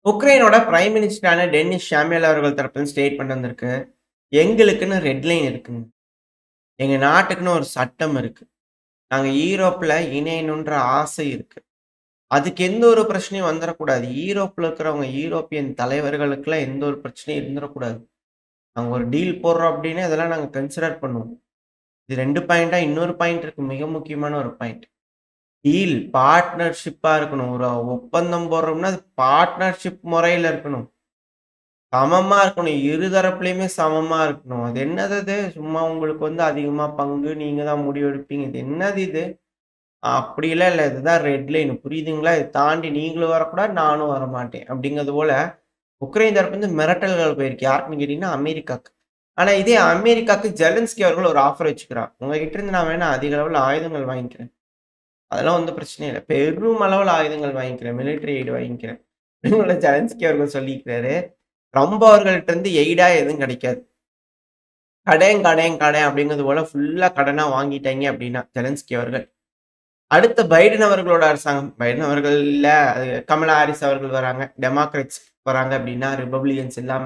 உக்ரைனோட prime மினிஸ்டரான Denis ஷாமியல் அவர்கள் தரப்புல statement வந்திருக்கு. எங்களுக்குன்னு ரெட் லைன் இருக்குங்க. எங்க நாட்டுக்குன்னு ஒரு சட்டம் இருக்கு. நாங்க ஈரோப்ல இணையணுன்ற ஆசை இருக்கு. அதுக்கு எந்த ஒரு பிரச்சனையும் வந்துறக்கூடாது. ஈரோப்ல இருக்கிறவங்க ஈரோப்பியன் தலைவர்களுக்கெல்லாம் எந்த ஒரு பிரச்சனையும் இருந்துறக்கூடாது. நாங்க ஒரு டீல் போடுறோம் அப்டின்னா, இதெல்லாம் நாங்க கன்சிடர் பண்ணுவோம். இது 2 பாயிண்ட்டா இன்னொரு பாயிண்ட் இருக்கு. மிக முக்கியமான ஒரு பாயிண்ட். டீல் பார்ட்னர்ஷிப்பா இருக்கணும். ஒரு ஒப்பந்தம் போடுறோம்னா, அது பார்ட்னர்ஷிப் முறையில இருக்கணும். சமமா இருக்கணும். இரு தரப்புலயுமே சமமா இருக்கணும். அது என்னது அது? சும்மா உங்களுக்கு வந்து அதிகமா பங்கு, நீங்க தான் முடிவெடுப்பீங்க. இது என்னது இது? அப்படிலாம் இல்ல. இதுதான் ரெட் லைன் புரியுதுங்களா? இத தாண்டி நீங்களும் வரக்கூடாது, நானும் வரமாட்டேன். அப்படிங்கிறது போல, உக்ரைன் தரப்பு வந்து மிரட்டல்கள் போயிருக்கு. யாருக்குன்னு கேட்டீங்கன்னா, அமெரிக்காக்கு. ஆனா இதே அமெரிக்காக்கு ஜெலன்ஸ்கி அவர்கள் ஒரு ஆஃபர் வச்சுக்கிறார். உங்ககிட்ட இருந்து நான் வேணா அதிக அளவுல ஆயுதங்கள் வாங்கிக்கிறேன். அதெல்லாம் வந்து பிரச்சனை இல்ல. பெரும் அளவுல ஆயுதங்கள் வாங்கிக்கிறேன். மிலிட்டரி எய்ட் வாங்கிக்கிறேன். அப்படின்னு ஜெலன்ஸ்கி அவர்கள் சொல்லியிருக்கிறாரு. ட்ரம்ப் அவர்கள்ட்ட இருந்து எய்டா எதுவும் கிடைக்காது. கடன், கடன், கடன் அப்படிங்கிறது போல ஃபுல்லா கடனா வாங்கிட்டாய்ங்க அப்படின்னா, ஜெலன்ஸ்கி அவர்கள். அடுத்து பைடன் அவர்களோட அரசாங்கம். பைடன் அவர்கள் இல்ல, அது கமலா ஹாரிஸ் அவர்கள் வராங்க. டெமோக்ராட்ஸ் வராங்க அப்படின்னா, ரிபப்ளிகன்ஸ் இல்லாம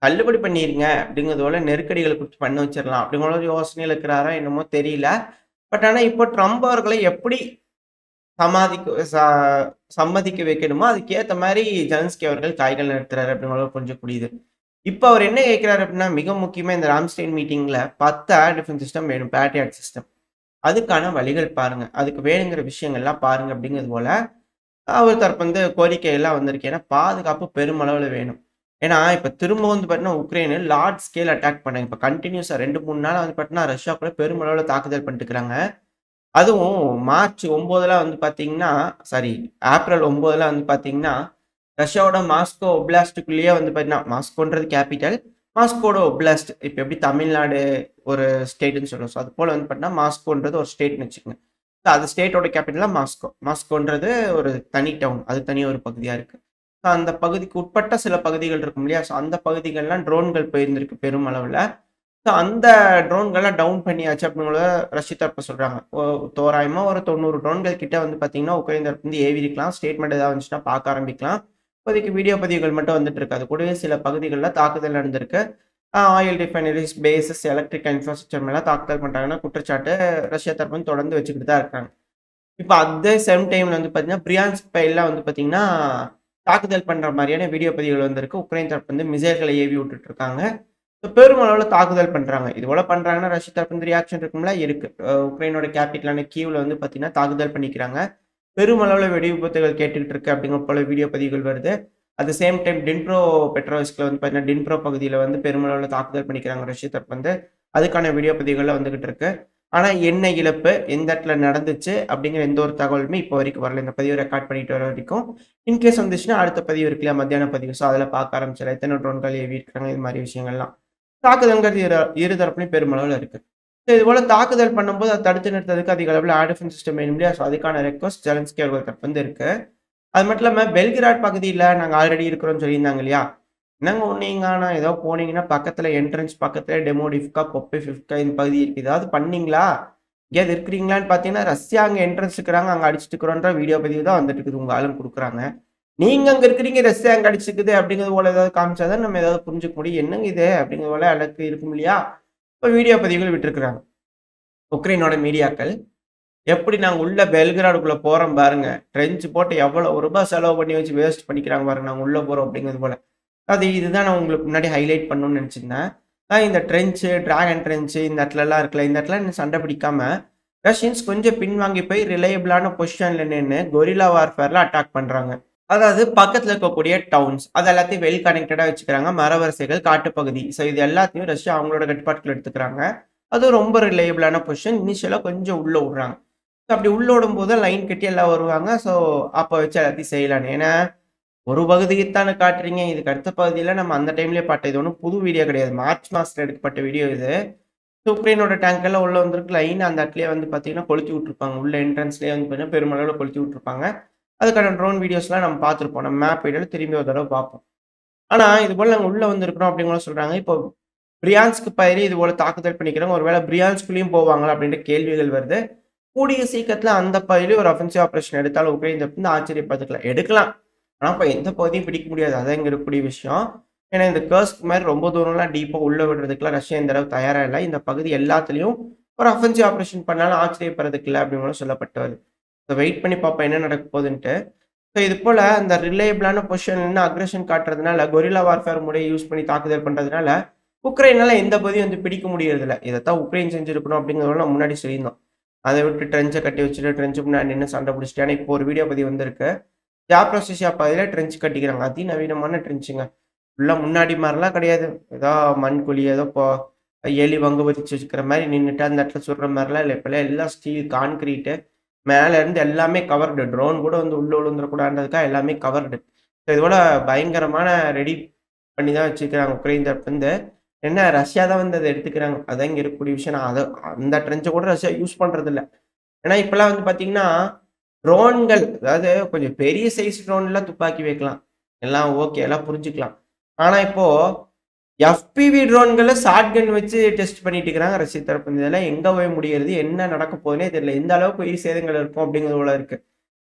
தள்ளுபடி பண்ணிருங்க அப்படிங்கிறது போல நெருக்கடிகள குடுத்து பண்ண வச்சிரலாம். அப்படிங்கிற ஒரு யோசனையில இருக்கிறாரா என்னமோ தெரியல. பட் ஆனா இப்போ ட்ரம்ப் அவர்களை எப்படி சமாதிக்க ச சம்மதிக்க வைக்கணுமோ, அதுக்கேத்த மாரி ஜெலன்ஸ்கி அவர்கள் காய்கள் நகர்த்துறாரு அப்படிங்கிறது கொஞ்சம் புரியுது. இப்ப அவர் என்ன கேட்கிறாரு அப்படின்னா, மிக முக்கியமா இந்த ராம்ஸ்டெயின் மீட்டிங்ல 10 ஏர் டிஃபென்ஸ் சிஸ்டம் வேணும். Patriot system. அதுக்கான வழிகள் பாருங்க. அதுக்கு வேணுங்கிற விஷயங்கள்லாம் பாருங்க அப்படிங்கிறது போல, அவர் தரப்பு வந்து கோரிக்கை எல்லாம் வந்திருக்கு. ஏன்னா, பாதுகாப்பு பெருமளவுல வேணும். ஏன்னா, இப்ப திரும்ப வந்து பார்த்தீங்கன்னா, உக்ரைன் லார்ஜ் ஸ்கேல் அட்டாக் பண்ணாங்க. இப்ப கன்டினியூஸா 2, 3 நாளா வந்து பார்த்தீங்கன்னா, ரஷ்யாக்குள்ள பெருமளவுல தாக்குதல் பண்ணிட்டு இருக்காங்க. அதுவும் மார்ச் 9ல வந்து பார்த்தீங்கன்னா, சாரி ஏப்ரல் 9ல வந்து பார்த்தீங்கன்னா, ரஷ்யாவோட மாஸ்கோ ஒப்லாஸ்ட்க்குள்ளேயே வந்து பார்த்தீங்கன்னா, மாஸ்கோன்றது கேப்பிட்டல். மாஸ்கோட ஒப்லாஸ்ட் இப்ப எப்படி தமிழ்நாடு ஒரு ஸ்டேட்ன்னு சொல்றோம். ஸோ அதுபோல வந்து பார்த்தீங்கன்னா, மாஸ்கோன்றது ஒரு ஸ்டேட்ன்னு வச்சுக்கங்க. ஸோ அது ஸ்டேட்டோட கேப்பிட்டல்ல மாஸ்கோ. மாஸ்கோன்றது ஒரு தனி டவுன். அது தனி ஒரு பகுதியா இருக்கு. ஸோ அந்த பகுதிக்கு உட்பட்ட சில பகுதிகள் இருக்கும் இல்லையா? ஸோ அந்த பகுதிகள்லாம் ட்ரோன்கள் போயிருந்திருக்கு பெருமளவுல. ஸோ அந்த ட்ரோன்கள்லாம் டவுன் பண்ணியாச்சு அப்படிங்கிறத ரஷ்ய தரப்பு சொல்றாங்க. தோராயமா ஒரு 90 ட்ரோன்கள் கிட்ட வந்து பார்த்தீங்கன்னா, உக்ரைன் தரப்பு வந்து ஏவியிருக்கலாம். ஸ்டேட்மெண்ட் ஏதாவது வந்துச்சுன்னா பார்க்க ஆரம்பிக்கலாம். இப்போதைக்கு வீடியோ பதிவுகள் மட்டும் வந்துட்டு இருக்கு. அது கூடவே சில பகுதிகள்ல தாக்குதல் நடந்திருக்கு. ஆயில் ரிஃபைனரீஸ், பேஸஸ், எலக்ட்ரிக் இன்ஃப்ராஸ்ட்ரக்சர் மேல தாக்குதல் பண்றாங்கன்னு குற்றச்சாட்டு ரஷ்யா தரப்பு வந்து தொடர்ந்து வச்சுக்கிட்டு தான் இருக்காங்க. இப்ப அட் த சேம் டைம்ல வந்து பார்த்தீங்கன்னா, பிரியான்ஸ்க் பைல்லாம் வந்து பார்த்தீங்கன்னா, தாக்குதல் பண்ற மாரியான வீடியோ பதிவுகள் வந்திருக்கு. உக்ரைன் தரப்பு வந்து மிசைல்கள ஏவி விட்டுட்டு இருக்காங்க. பெருமளவுல தாக்குதல் பண்றாங்க. இதுபோல பண்றாங்கன்னா, ரஷ்ய தரப்பு வந்து ரியாக்ஷன் இருக்கும்ல? இருக்கு. உக்ரைனோட கேப்பிட்டலான கீவ்ல வந்து பார்த்தீங்கன்னா, தாக்குதல் பண்ணிக்கிறாங்க. பெருமளவுல வெடி விபத்துகள் கேட்டுக்கிட்டு இருக்கு அப்படிங்கிற போல வீடியோ பதிவுகள் வருது. அட் த சேம் டைம் டின்ப்ரோ பெட்ரோவிஸ்க்ல வந்து பார்த்தீங்கன்னா, டின்ப்ரோ பகுதியில வந்து பெருமளவுல தாக்குதல் பண்ணிக்கிறாங்க ரஷ்ய தரப்பு வந்து. அதுக்கான வீடியோ பதிவுகள்லாம் வந்துகிட்டு இருக்கு. ஆனா என்ன இழப்பு? எந்த இடத்துல நடந்துச்சு? அப்படிங்கிற எந்த ஒரு தகவலுமே இப்போ வரைக்கும் வரல. இந்த பதிவு ரெக்கார்ட் பண்ணிட்டு வர வரைக்கும். இன்கேஸ் வந்துச்சுன்னா, அடுத்த பதிவு இருக்கு இல்லையா? மத்தியான பதிவு. ஸோ அதில பார்க்க ஆரம்பிச்சிடலாம். எத்தன ட்ரோன்கள் ஏவி இருக்காங்க? இது மாரி விஷயங்கள்லாம். தாக்குதல்ங்கிறது இரு தரப்புலயும் பெருமளவுல இருக்கு. ஸோ இதுபோல தாக்குதல் பண்ணும்போது அத தடுத்து நிறுத்துறதுக்கு அதிக அளவுல ஏர் டிஃபென்ஸ் சிஸ்டம் வேணும் இல்லையா? ஸோ அதுக்கான ரெக்வெஸ்ட் ஜெலன்ஸ்கி அவர்கள் தரப்பு வந்து இருக்கு. அது மட்டும் இல்லாம பெல்கிராட் பகுதியில நாங்க ஆல்ரெடி இருக்கிறோம்னு சொல்லியிருந்தாங்க இல்லையா? என்னங்க ஒண்ணீங்க ஆனா ஏதோ போனீங்கன்னா பக்கத்துல என்ட்ரன்ஸ் பக்கத்துல டெமோடிவ்கா, பொப்பேஃபிவ்கா இந்த பகுதி இருக்கு. ஏதாவது பண்ணீங்களா? எங்கேயாவது இருக்கிறீங்களான்னு பார்த்தீங்கன்னா, ரஷ்யா அங்க என்ட்ரன்ஸ் இருக்கிறாங்க. அங்க அடிச்சுட்டு இருக்கிறோன்ற வீடியோ பதிவு தான் வந்துட்டு இருக்குது. உங்க ஆளுங்க குடுக்குறாங்க. நீங்க அங்க இருக்கிறீங்க, ரஷ்யா அங்க அடிச்சுக்குது அப்படிங்கிறது போல ஏதாவது காமிச்சா தான் நம்ம ஏதாவது புரிஞ்சுக்க முடியும். என்னங்க இது? அப்படிங்கிறது போல எனக்கு இருக்கும் இல்லையா? இப்ப வீடியோ பதிவுகள் விட்டுருக்காங்க. உக்ரைனோட மீடியாக்கள். எப்படி நாங்க உள்ள பெல்கிராடுக்குள்ள போறோம் பாருங்க. ட்ரென்ச் போட்டு எவ்வளவு ரூபாய் செலவு பண்ணி வச்சு வேஸ்ட் பண்ணிக்கிறாங்க பாருங்க. நாங்க உள்ள போறோம் அப்படிங்கிறது போல. இதுதான் நான் உங்களுக்கு முன்னாடி ஹைலைட் பண்ணணும்னு நெனச்சிருந்தேன். இந்த ட்ரென்ச்சு, டிராகன் ட்ரென்ச்சு இந்த இடத்துலலாம் இருக்குல்ல, இந்த இடத்துல இன்னும் சண்டை பிடிக்காம, ரஷ்யன்ஸ் கொஞ்சம் பின்வாங்கி போய் ரிலையபிளான பொசிஷன்ல நின்னு கொரில்லா வார்ஃபேர்ல அட்டாக் பண்றாங்க. அதாவது பக்கத்துல இருக்கக்கூடிய டவுன்ஸ். அது எல்லாத்தையும் வெல் கனெக்டடா வச்சுக்கிறாங்க. மரவரிசைகள், காட்டுப்பகுதி. ஸோ இது எல்லாத்தையும் ரஷ்யா அவங்களோட கட்டுப்பாட்டுக்குள்ள எடுத்துக்கிறாங்க. அதுவும் ரொம்ப ரிலையபிளான பொசிஷன். இனிஷியலா கொஞ்சம் உள்ள விடுறாங்க. ஸோ அப்படி உள்ள விடும்போது லைன் கட்டி எல்லாம் வருவாங்க. ஸோ அப்ப வச்சு எல்லாத்தையும் செய்யலான்னு. ஏன்னா ஒரு பகுதிக்கு தானே காட்டுறீங்க. இதுக்கு அடுத்த பகுதியில நம்ம அந்த டைம்லயே பார்த்தோம். இது ஒண்ணும் புது வீடியோ கிடையாது. மார்ச் மாசத்துல எடுக்கப்பட்ட வீடியோ இது. உக்ரைனோட டேங்க் எல்லாம் உள்ள வந்திருக்கு. லைன் அந்த இடத்துலயே வந்து பார்த்தீங்கன்னா, கொளுத்தி விட்டுருப்பாங்க. உள்ள என்ட்ரன்ஸ்லயே வந்து பார்த்தீங்கன்னா, பெருமளவுல கொளுத்தி விட்டுருப்பாங்க. அதுக்கான ட்ரோன் வீடியோஸ்லாம் நம்ம பார்த்துருப்போம். நம்ம மேப் வீடியோல திரும்பி ஒரு தடவ பார்ப்போம். ஆனா, இது போல நாங்க உள்ள வந்திருக்கிறோம் அப்படிங்கிற சொல்றாங்க. இப்போ பிரியான்ஸ்க் பகுதி இது போல தாக்குதல் பண்ணிக்கிறாங்க. ஒருவேளை பிரியான்ஸ்குள்ளயும் போவாங்களா அப்படின்ற கேள்விகள் வருது. கூடிய சீக்கிரத்துல அந்த பகுதியில ஒரு அஃபென்சிவ் ஆப்பரேஷன் எடுத்தாலும் உக்ரைன் தரப்பு வந்து ஆச்சரியப்பட்டுக்கலாம். எடுக்கலாம். ஆனா இப்ப எந்த பகுதியும் பிடிக்க முடியாது. அதான் இங்க இருக்கக்கூடிய விஷயம். ஏன்னா இந்த கர்ஸ்க் மாரி ரொம்ப தூரம்லாம் டீப்பா உள்ள விடுறதுக்குலாம் ரஷ்யா இந்த அளவுக்கு தயாரா இல்ல. இந்த பகுதி எல்லாத்துலயும் ஒரு அஃபென்சிவ் ஆப்பரேஷன் பண்ணாலும் ஆச்சரியப்படுறதுக்கு இல்ல அப்படின்னு சொல்லப்பட்டு வருது. வெயிட் பண்ணி பார்ப்போம் என்ன நடக்க போகுதுன்ட்டு. ஸோ இது போல இந்த ரிலையபிளான பொசிஷன்ல நின்னு அக்ரஷன் காட்டுறதுனால, கொரில்லா வார்ஃபேர் முறைய யூஸ் பண்ணி தாக்குதல் பண்றதுனால, உக்ரைனால எந்த பகுதியும் வந்து பிடிக்க முடியறதில்ல. இதத்தான் உக்ரைன் செஞ்சிருக்கணும் அப்படிங்கிறத நம்ம முன்னாடி சொல்லியிருந்தோம். அத விட்டு ட்ரென்ச்ச கட்டி வச்சுட்டு, ட்ரென்ச்சுக்கு முன்னாடி நின்னு சண்டை புடிச்சுட்டு, ஆனா இப்போ ஒரு வீடியோ பதிவு வந்திருக்கு. ஜாப்ரோசியா பகுதியில ட்ரென்ச் கட்டிக்கிறாங்க. அதிநவீனமான ட்ரென்ச்சுங்க. ஃபுல்லா முன்னாடி மாரிலாம் கிடையாது. ஏதோ மண்குழி ஏதோ எலி வங்கு வச்சு வச்சுக்கிற மாரி நின்னுட்டு அந்த இடத்துல சுடுற மாரிலாம் இல்ல. இப்பலாம் எல்லாம் ஸ்டீல், கான்கிரீட்டு மேல இருந்து எல்லாமே கவர்டு. ட்ரோன் கூட வந்து உள்ள விழுந்துறக்கூடாதுன்றதுக்காக எல்லாமே கவர்டு. ஸோ இதோட பயங்கரமான ரெடி பண்ணி தான் வச்சுக்கிறாங்க உக்ரைன் தரப்புலருந்து. என்ன ரஷ்யா தான் வந்து அத எடுத்துக்கிறாங்க. அதான் இங்க இருக்கக்கூடிய விஷயம். நான் அந்த ட்ரென்ச்ச கூட ரஷ்யா யூஸ் பண்றதில்ல. ஏன்னா இப்பலாம் வந்து பார்த்தீங்கன்னா, ட்ரோன்கள் அதாவது கொஞ்சம் பெரிய சைஸ் ட்ரோன்ல துப்பாக்கி வைக்கலாம். எல்லாம் ஓகே. எல்லாம் புரிஞ்சுக்கலாம். ஆனா இப்போ எஃபிவி ட்ரோன்கள ஷாட்கன் வச்சு டெஸ்ட் பண்ணிட்டு இருக்கிறாங்க ரஷ்ய தரப்பு. இதெல்லாம் எங்க போய் முடியறது? என்ன நடக்க போகுதுன்னே தெரியல. எந்த அளவுக்கு உயிர் சேதங்கள் இருக்கும் அப்படிங்கிறது போல இருக்கு.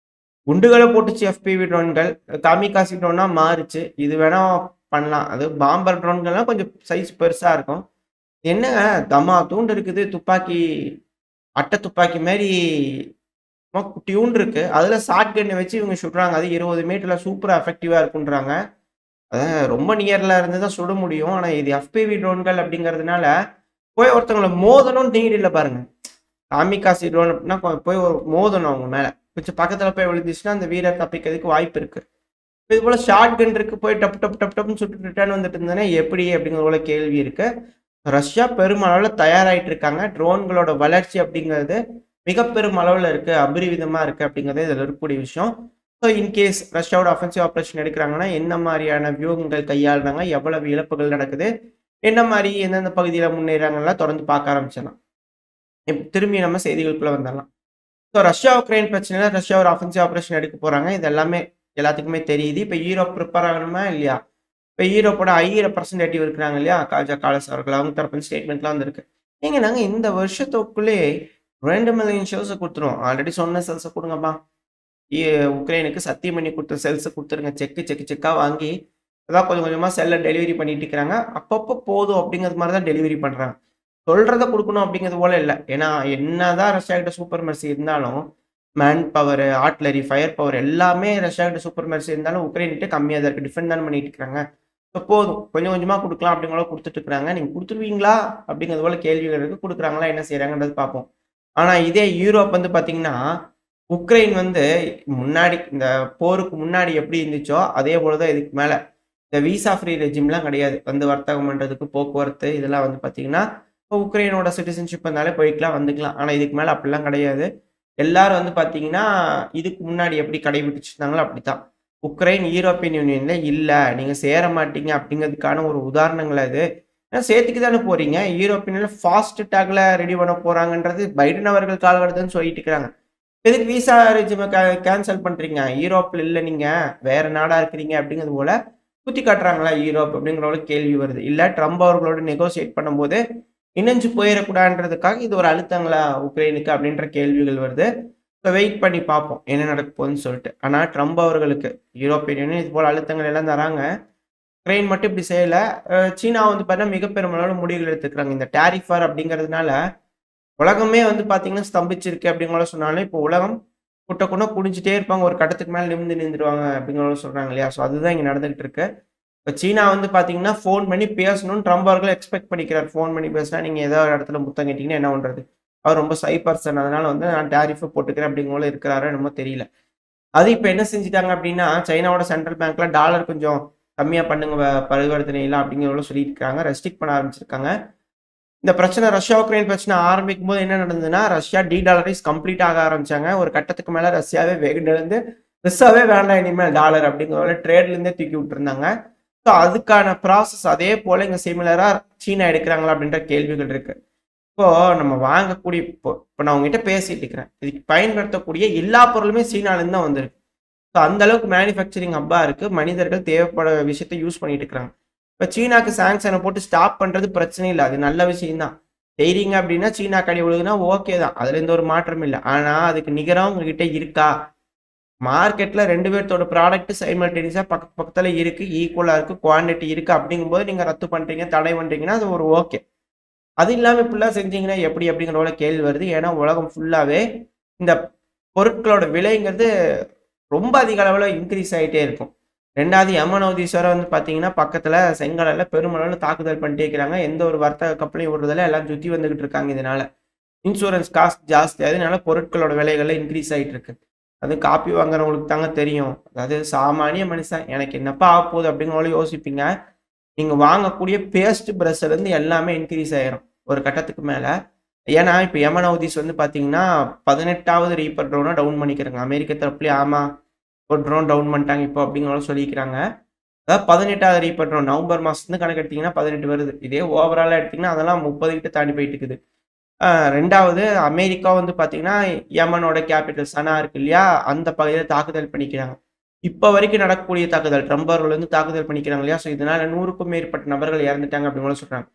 குண்டுகள போட்டுச்சு எஃபிவி ட்ரோன்கள். காமிகாசி ட்ரோனா மாறுச்சு. இது வேணா பண்ணலாம். அது பாம்பர் ட்ரோன்கள்லாம் கொஞ்சம் சைஸ் பெருசா இருக்கும். என்னங்க தம்மா தூண்டு இருக்குது. துப்பாக்கி அட்டை துப்பாக்கி மாரி சும்மா குட்டியூண்டு இருக்கு. அதுல ஷாட்கன்ன வச்சு இவங்க சுடுறாங்க. அது 20 மீட்டர்ல சூப்பரா எஃபெக்டிவா இருக்குன்றாங்க. அதான் ரொம்ப நியர்ல இருந்து தான் சுட முடியும். ஆனா இது எஃபிவி ட்ரோன்கள் அப்படிங்கிறதுனால, போய் ஒருத்தவங்கள மோதணும்னு நீடு இல்ல பாருங்க. காமிகாசி ட்ரோன் அப்படின்னா போய் ஒரு மோதணும் அவங்க மேல. கொஞ்சம் பக்கத்துல போய் விழுந்துச்சுன்னா, அந்த வீரர் தப்பிக்கிறதுக்கு வாய்ப்பு இருக்கு. இது போல ஷார்ட் கன் இருக்கு. போய் டப் டப் டப் டப்னு சுட்டுட்டு ரிட்டர்ன் வந்துட்டு இருந்ததுன்னா எப்படி அப்படிங்கிற போல கேள்வி இருக்கு. ரஷ்யா பெருமளவுல தயாராயிட்டு இருக்காங்க. ட்ரோன்களோட வளர்ச்சி அப்படிங்கிறது மிக பெரும் அளவுல இருக்கு. அபரிவிதமா இருக்கு அப்படிங்கிறது இதுல இருக்கக்கூடிய விஷயம். ஸோ இன்கேஸ் ரஷ்யாவோட அஃபென்சிவ் ஆப்பரேஷன் எடுக்கிறாங்கன்னா, என்ன மாரியான வியூகங்கள் கையாளுறாங்க? எவ்வளவு இழப்புகள் நடக்குது? என்ன மாரி எந்தெந்த பகுதியில முன்னேறாங்கலாம் தொடர்ந்து பார்க்க ஆரம்பிச்சிடலாம். திரும்பி நம்ம செய்திகளுக்குள்ள வந்துரலாம். ஸோ ரஷ்யா, உக்ரைன் பிரச்சனையில ரஷ்யா ஒரு அஃபென்சிவ் ஆப்பரேஷன் எடுக்க போறாங்க. இது எல்லாமே எல்லாத்துக்குமே தெரியுது. இப்ப யூரோப் பிரிப்பேர் ஆகணுமா இல்லையா? இப்ப யூரோப்போட ஹை ரெப்ரசன்டேட்டிவ் இருக்கிறாங்க இல்லையா? காஜா காலஸ் அவர்கள். அவங்க தரப்பு ஸ்டேட்மெண்ட்லாம் வந்திருக்கு. ஏங்க நாங்க இந்த வருஷத்துக்குள்ளே 2,000,000 ஷெல்ஸ குடுத்துருவோம். ஆல்ரெடி சொன்ன ஷெல்ஸ குடுங்கப்பா. எ உக்ரைனுக்கு சத்தியம் பண்ணி குடுத்த செல்ஸ குடுத்துருங்க. செக்கா வாங்கி, அதான் கொஞ்சம் கொஞ்சமா செல்ல டெலிவரி பண்ணிட்டு இருக்கிறாங்க. அப்பப்போ போதும் அப்படிங்கிறது மாரி தான் டெலிவரி பண்றாங்க. சொல்றத குடுக்கணும் அப்படிங்கிறது போல இல்ல. ஏன்னா, என்னதான் ரஷ்யா கிட்ட சூப்பர் மெர்சி இருந்தாலும், man power, artillery, fire power எல்லாமே ரஷ்யா கிட்ட சூப்பர் மெர்சி இருந்தாலும், உக்ரைன் கிட்ட கம்மியா தான் இருக்கு. டிஃபெண்ட் தானே பண்ணிட்டு இருக்காங்க. போதும். கொஞ்சம் கொஞ்சமா குடுக்கலாம் அப்படிங்கிற குடுத்துட்டு இருக்காங்க. நீங்க குடுத்துருவீங்களா? அப்படிங்கிறது போல கேள்விகள் இருக்கு. குடுக்குறாங்களா? என்ன செய்றாங்கன்றது பார்ப்போம். ஆனா, இதே யூரோப் வந்து பார்த்தீங்கன்னா, உக்ரைன் வந்து முன்னாடி இந்த போருக்கு முன்னாடி எப்படி இருந்துச்சோ, அதே போல தான் இதுக்கு மேல. இந்த விசா ஃப்ரீ ரெஜிம்லாம் கிடையாது. வந்து வர்த்தகம் பண்றதுக்கு, போக்குவரத்து இதெல்லாம் வந்து பார்த்தீங்கன்னா, இப்போ உக்ரைனோட சிட்டிசன்ஷிப் இருந்தாலே போய்க்கலாம், வந்துக்கலாம். ஆனா இதுக்கு மேல அப்படிலாம் கிடையாது. எல்லாரும் வந்து பார்த்தீங்கன்னா, இதுக்கு முன்னாடி எப்படி கடைபிடிச்சுட்டு இருந்தாங்களோ அப்படித்தான். உக்ரைன் யூரோப்பியன் யூனியன்ல இல்ல. நீங்க சேர மாட்டீங்க அப்படிங்கிறதுக்கான ஒரு உதாரணங்கள் அது. ஏன்னா சேர்த்துக்க தானே போறீங்க. யூரோப்பியன்ல ஃபாஸ்ட் டாக்ல ரெடி பண்ண போறாங்கன்றது பைடன் அவர்கள் காலகட்டத்துன்னு சொல்லிட்டு இருக்கிறாங்க. எதுக்கு விசா ரெஜிம கேன்சல் பண்றீங்க? யூரோப்ல இல்ல நீங்க. வேற நாடா இருக்கிறீங்க அப்படிங்கிறது போல குத்தி காட்டுறாங்களா யூரோப் அப்படிங்கிற ஒரு கேள்வி வருது. இல்ல ட்ரம்ப் அவர்களோட நெகோசியேட் பண்ணும்போது இணைஞ்சு போயிடக்கூடாதுன்றதுக்காக இது ஒரு அழுத்தங்களா உக்ரைனுக்கு அப்படின்ற கேள்விகள் வருது. ஸோ வெயிட் பண்ணி பார்ப்போம். என்ன நடக்க போகுதுன்னு சொல்லிட்டு. ஆனா ட்ரம்ப் அவர்களுக்கு யூரோப்பியன் யூனியன் இது போல அழுத்தங்கள் எல்லாம் தராங்க. உக்ரைன் மட்டும் இப்படி செய்யல. சீனா வந்து பார்த்தீங்கன்னா மிக பெருமளவுல முடிவுகள் எடுத்துக்கிறாங்க. இந்த டாரிஃப் வார் அப்படிங்கிறதுனால உலகமே வந்து பார்த்தீங்கன்னா ஸ்தம்பிச்சிருக்கு அப்படிங்கிற சொன்னாலும், இப்போ உலகம் குட்ட குட்ட குனிஞ்சுட்டே இருப்பாங்க. ஒரு கட்டத்துக்கு மேல நிமிர்ந்து நின்றுவாங்க அப்படிங்கிற சொல்றாங்க இல்லையா? ஸோ அதுதான் இங்க நடந்துகிட்டு இருக்கு. இப்ப சீனா வந்து பார்த்தீங்கன்னா, ஃபோன் பண்ணி பேசணும்னு ட்ரம்ப் அவர்கள் எக்ஸ்பெக்ட் பண்ணிக்கிறார். ஃபோன் பண்ணி பேசினா நீங்க ஏதோ ஒரு இடத்துல முத்தம் கேட்டீங்கன்னா என்ன பண்றது? அவர் ரொம்ப ஷை பர்சன். அதனால வந்து நான் டாரிஃப போட்டுக்கிறேன் அப்படிங்கிற போல இருக்கிறாரோ என்னமோ தெரியல. அது இப்ப என்ன செஞ்சுட்டாங்க அப்படின்னா, சைனாவோட சென்ட்ரல் பேங்க்ல டாலர் கொஞ்சம் கம்மியா பண்ணுங்க பரிவர்த்தனைலாம் அப்படிங்கிற சொல்லிட்டு இருக்காங்க. ரெஸ்ட்ரிக்ட் பண்ண ஆரம்பிச்சிருக்காங்க. இந்த பிரச்சனை ரஷ்யா, உக்ரைன் பிரச்சனை ஆரம்பிக்கும்போது என்ன நடந்ததுன்னா, ரஷ்யா டீடாலரைஸ் கம்ப்ளீட் ஆக ஆரம்பிச்சாங்க. ஒரு கட்டத்துக்கு மேல ரஷ்யாவே வெகுண்டெழுந்து, ரிசர்வே வேண்டாம் இனிமேல் டாலர் அப்படிங்கிற ட்ரேட்ல இருந்தே தூக்கி விட்டுருந்தாங்க. ஸோ அதுக்கான ப்ராசஸ் அதே போல இங்க சிமிலரா சீனா எடுக்கிறாங்களா அப்படின்ற கேள்விகள் இருக்கு. இப்போ நம்ம வாங்கக்கூடிய இப்போ நான் உங்ககிட்ட பேசிட்டு இருக்கிறேன். இதுக்கு பயன்படுத்தக்கூடிய எல்லா பொருளுமே சீனால இருந்து தான் வந்திருக்கு. ஸோ அந்த அளவுக்கு மேனுஃபேக்சரிங் ஹப்பா இருக்கு. மனிதர்கள் தேவைப்பட விஷயத்த யூஸ் பண்ணிட்டு இருக்காங்க. இப்ப சீனாக்கு சாங்ஷனை போட்டு ஸ்டாப் பண்றது பிரச்சனை இல்ல. அது நல்ல விஷயம் தான். செய்றீங்க அப்படின்னா சீனா கடி விழுகுனா ஓகே தான். அதுல எந்த ஒரு மாற்றமும் இல்ல. ஆனா அதுக்கு நிகரா உங்ககிட்ட இருக்கா? மார்க்கெட்ல 2 பேத்தோட ப்ராடக்ட் சைமல்டேனியஸா பக்கத்துல இருக்கு. ஈக்குவலா இருக்கு. குவான்டிட்டி இருக்கு. அப்படிங்கும்போது நீங்க ரத்து பண்றீங்க, தடை பண்றீங்கன்னா அது ஒரு ஓகே. அது இல்லாம இப்படிலாம் செஞ்சீங்கன்னா எப்படி அப்படிங்கிற ஒரு கேள்வி வருது. ஏன்னா உலகம் ஃபுல்லாவே இந்த பொருட்களோட விலைங்கிறது ரொம்ப அதிக அளவுல இன்கிரீஸ் ஆயிட்டே இருக்கும். 2வது யமன் ஹவுதீஸ் வேற வந்து பார்த்தீங்கன்னா, பக்கத்துல செங்கடல்ல பெருமளவுல தாக்குதல் பண்ணிட்டே இருக்கிறாங்க. எந்த ஒரு வர்த்தக கப்பலையும் விடுறதில்ல. எல்லாம் சுத்தி வந்துகிட்டு இருக்காங்க இதனால. இன்சூரன்ஸ் காஸ்ட் ஜாஸ்தி. அதனால பொருட்களோட விலைகள்ல இன்கிரீஸ் ஆயிட்டு இருக்கு. அதுவும் காப்பி வாங்குறவங்களுக்கு தாங்க தெரியும். அதாவது சாமானிய மனுஷன் எனக்கு என்னப்பா ஆகப்போகுது அப்படிங்கிற யோசிப்பீங்க. நீங்க வாங்கக்கூடிய பேஸ்ட் பிரஷ்லேருந்து எல்லாமே இன்கிரீஸ் ஆயிரும். ஒரு கட்டத்துக்கு மேல. ஏன்னா, இப்ப யமன் ஹவுதீஸ் வந்து பார்த்தீங்கன்னா, 18வது ரீப்பர் ட்ரோன டவுன் பண்ணிக்கிறாங்க. அமெரிக்க தரப்புலயும் ஆமா, ஒரு ட்ரோன் டவுன் பண்ணிட்டாங்க இப்போ அப்படிங்கிற சொல்லிக்கிறாங்க. அதாவது 18வது ரீப்பர் ட்ரோன் நவம்பர் மாசத்துலருந்து கணக்கு எடுத்தீங்கன்னா 18 வருது. இதே ஓவராலா எடுத்தீங்கன்னா, அதெல்லாம் 30 கிட்ட தாண்டி போயிட்டு இருக்குது. 2வது அமெரிக்கா வந்து பார்த்தீங்கன்னா, யமனோட கேபிட்டல் சனா இருக்கு இல்லையா? அந்த பகுதியில தாக்குதல் பண்ணிக்கிறாங்க. இப்ப வரைக்கும் நடக்கக்கூடிய தாக்குதல் ட்ரம்ப் அவர்கள் வந்து தாக்குதல் பண்ணிக்கிறாங்க இல்லையா? ஸோ இதனால 100க்கும் மேற்பட்ட நபர்கள் இறந்துட்டாங்க அப்படின்னு கூட சொல்றாங்க.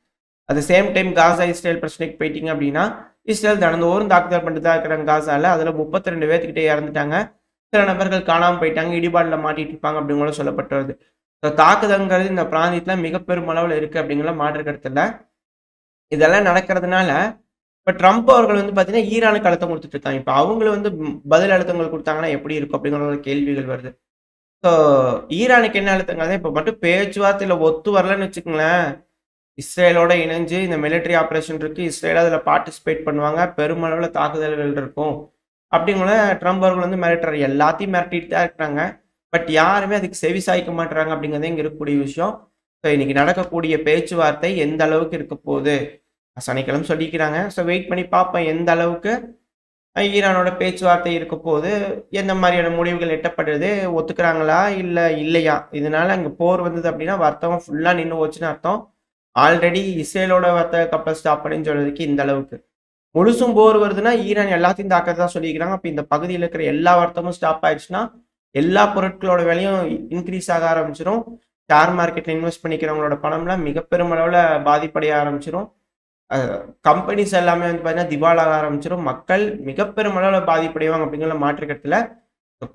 At the same time Gaza, Israel பிரச்சனைக்கு போயிட்டீங்க அப்படின்னா, இஸ்ரேல் தினந்தோறும் தாக்குதல் பண்ணிட்டு தான் இருக்கிறாங்க காசால. அதுல 32 பேத்துக்கிட்ட இறந்துட்டாங்க. சில நபர்கள் காணாம போயிட்டாங்க. இடிபாடுல மாட்டிட்டு இருப்பாங்க அப்படின்னு கூட சொல்லப்பட்டு வருது. ஸோ தாக்குதல்ங்கிறது இந்த பிராந்தியத்துல மிக பெரும் அளவுல இருக்கு அப்படிங்கிற மாற்று கருத்து இல்ல. இதெல்லாம் நடக்கிறதுனால, இப்ப ட்ரம்ப் அவர்கள் வந்து பார்த்தீங்கன்னா, ஈரானுக்கு அழுத்தம் குடுத்துட்டு இருக்காங்க. இப்ப அவங்களும் வந்து பதில் அழுத்தங்கள் குடுத்தாங்கன்னா எப்படி இருக்கும் அப்படிங்கிற ஒரு கேள்விகள் வருது. ஸோ ஈரானுக்கு என்ன அழுத்தங்கிறத இப்ப மட்டும் பேச்சுவார்த்தையில ஒத்து வரலன்னு வச்சுக்கங்களேன், இஸ்ரேலோட இணைஞ்சு இந்த மிலிட்டரி ஆப்பரேஷன் இருக்கு. இஸ்ரேல் அதுல பார்ட்டிசிபேட் பண்ணுவாங்க. பெருமளவுல தாக்குதல்கள் இருக்கும். அப்படிங்கிற ட்ரம்ப் அவர்கள் வந்து மிரட்டுறாரு. எல்லாத்தையும் மிரட்டிட்டு தான் இருக்கிறாங்க. பட் யாருமே அதுக்கு செவி சாய்க்க மாட்றாங்க அப்படிங்கிறதே இங்க இருக்கக்கூடிய விஷயம். ஸோ இன்னைக்கு நடக்கக்கூடிய பேச்சுவார்த்தை எந்த அளவுக்கு இருக்க போகுது? சனிக்கிழமை சொல்லிக்கிறாங்க. ஸோ வெயிட் பண்ணி பார்ப்போம் எந்த அளவுக்கு ஈரானோட பேச்சுவார்த்தை இருக்க போது, எந்த மாதிரியான முடிவுகள் எட்டப்படுது, ஒத்துக்கிறாங்களா? இல்ல இல்லையா? இதனால அங்க போர் வந்தது அப்படின்னா, வர்த்தகம் ஃபுல்லா நின்னு போச்சுன்னு அர்த்தம். ஆல்ரெடி இஸ்ரேலோட வர்த்தக கப்பல் ஸ்டாப் பண்ணேன்னு சொல்றதுக்கு இந்த அளவுக்கு. முழுசும் போர் வருதுன்னா, ஈரான் எல்லாத்தையும் தாக்கறதா சொல்லிக்கிறாங்க. அப்ப இந்த பகுதியில இருக்கிற எல்லா வர்த்தகமும் ஸ்டாப் ஆயிடுச்சுன்னா, எல்லா பொருட்களோட விலையும் இன்கிரீஸ் ஆக ஆரம்பிச்சுரும். ஷேர் மார்க்கெட்ல இன்வெஸ்ட் பண்ணிக்கிறவங்களோட பணம்லாம் மிக பெருமளவுல பாதிப்படைய ஆரம்பிச்சுரும். அ கம்பெனிஸ் எல்லாமே வந்து பார்த்தீங்கன்னா, திவாலாக ஆரம்பிச்சுரும். மக்கள் மிக பெருமளவுல பாதிப்படைவாங்க அப்படிங்கிற மாற்று கருத்துல,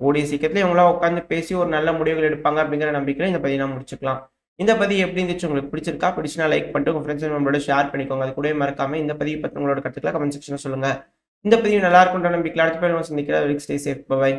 கூடிய சீக்கிரத்தில இவங்கலாம் உட்கார்ந்து பேசி ஒரு நல்ல முடிவுகள் எடுப்பாங்க அப்படிங்கிற நம்பிக்கையில இந்த பதிவ நம்ம முடிச்சுக்கலாம். இந்த பதிவு எப்படி இருந்துச்சு? உங்களுக்கு பிடிச்சிருக்கா? பிடிச்சுனா லைக் பண்ணிட்டு உங்க ஃப்ரெண்ட்ஸ் அண்ட் ஃபேமிலியோட ஷேர் பண்ணிக்கோங்க. அது கூடவே மறக்காம இந்த பதிவு பத்தி உங்களோட கருத்துக்கள கமெண்ட் செக்ஷன்ல சொல்லுங்க. இந்த பதிவு நல்லா இருக்கும்ன்ற நம்பிக்கையில அடுத்த பதிவுல சந்திக்கிறேன். Stay safe. பை.